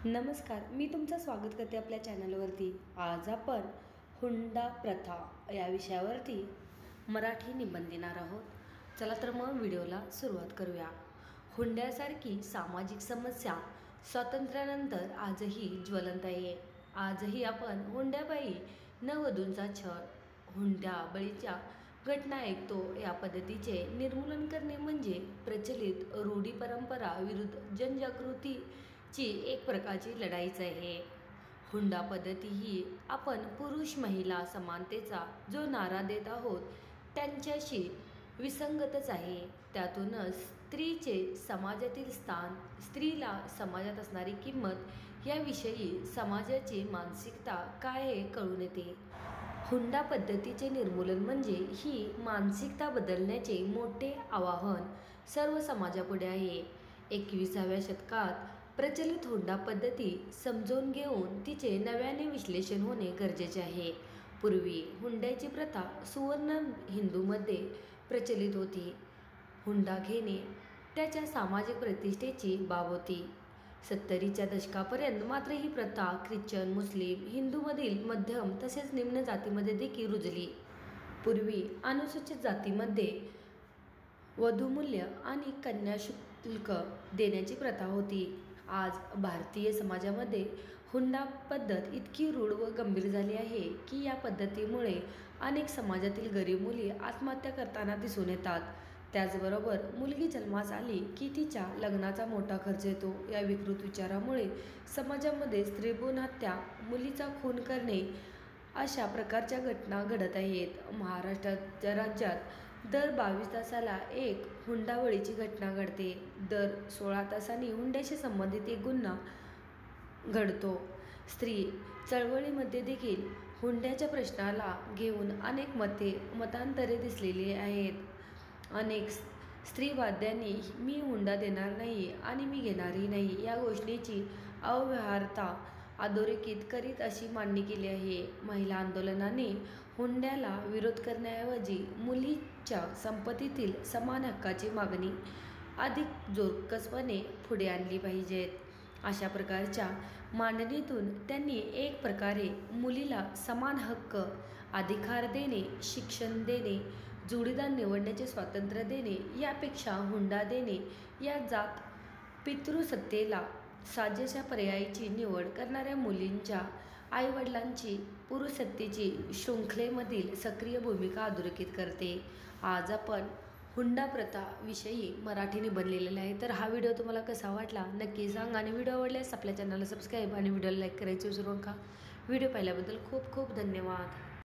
नमस्कार, मी तुमचं स्वागत करते आपल्या चॅनलवरती. आज आपण हुंडा प्रथा या विषयावरती मराठी निबंध देणार आहोत. चला तर मग व्हिडिओला सुरुवात करूया. हुंड्यासारखी सामाजिक समस्या स्वातंत्र्यानंतर आजही ज्वलंत आहे. आजही आपण हुंड्याबाई नववधूंचा छळ, हुंड्याबळीच्या घटना ऐकतो. या पद्धतीचे निर्मूलन करणे म्हणजे प्रचलित रूढी परंपरा विरुद्ध जनजागृतीची एक प्रकारची लढाईच आहे. हुंडा पद्धती ही आपण पुरुष महिला समानतेचा जो नारा देत आहोत त्यांच्याशी विसंगतच आहे. त्यातूनच स्त्रीचे समाजातील स्थान, स्त्रीला समाजात असणारी किंमत याविषयी समाजाची मानसिकता काय हे कळून येते. हुंडा पद्धतीचे निर्मूलन म्हणजे ही मानसिकता बदलण्याचे मोठे आवाहन सर्व समाजापुढे आहे. 21व्या शतकात प्रचलित हुंडा पद्धती समजून घेऊन तिचे नव्याने विश्लेषण होणे गरजेचे आहे. पूर्वी हुंड्याची प्रथा सुवर्ण हिंदूमध्ये प्रचलित होती. हुंडा घेणे त्याच्या सामाजिक प्रतिष्ठेची बाब होती. 70च्या दशकापर्यंत मात्र ही प्रथा ख्रिश्चन, मुस्लिम, हिंदूमधील मध्यम तसेच निम्न जातीमध्ये देखील रुजली. पूर्वी अनुसूचित जातीमध्ये वधूमूल्य आणि कन्याशुल्क देण्याची प्रथा होती. आज भारतीय समाजामध्ये हुंडा पद्धत इतकी रूढ व गंभीर झाली आहे की या पद्धतीमुळे अनेक समाजातील गरीब मुली आत्महत्या करताना दिसून येतात. त्याचबरोबर मुलगी जन्मास आली की तिच्या लग्नाचा मोठा खर्च येतो. या विकृत विचारामुळे समाजामध्ये स्त्रीभ्रूण हत्या, मुलीचा खून करणे अशा प्रकारच्या घटना घडत आहेत. महाराष्ट्राच्या राज्यात दर 22 तासाला एक हुंडाबळीची घटना घडते. दर 16 तासांनी हुंड्याशी संबंधित एक गुन्हा घडतो. स्त्री चळवळीमध्ये देखील हुंड्याच्या प्रश्नाला घेऊन अनेक मतांतरे दिसलेली आहेत. अनेक स्त्रीवाद्यांनी मी हुंडा देणार नाही आणि मी घेणारही नाही या घोषणेची अव्यवहार्यता अधोरेखित करीत अशी मांडणी केली आहे. महिला आंदोलनाने हुंड्याला विरोध करण्याऐवजी मुलीच्या संपत्तीतील समान हक्काची मागणी अधिक जोरकसपणे पुढे आणली पाहिजे. अशा प्रकारच्या मांडणीतून त्यांनी एक प्रकारे मुलीला समान हक्क, अधिकार देणे, शिक्षण देणे, जोडीदार निवडण्याचे स्वातंत्र्य देणे यापेक्षा हुंडा देणे या जात पितृसत्तेला साजेशा पर्यायाची निवड करणाऱ्या मुलींच्या आईवडिलांची पुरुषसत्तेची शृंखलेमधील सक्रिय भूमिका अधोरेखित करते. आज आपण हुंडा प्रथा विषयी मराठीने बनलेला आहे. तर हा व्हिडिओ तुम्हाला कसा वाटला नक्की सांगा आणि व्हिडिओ आवडल्यास आपल्या चॅनलला सबस्क्राईब आणि व्हिडिओला लाईक करायचे विसरू नका. व्हिडिओ पाहिल्याबद्दल खूप खूप धन्यवाद.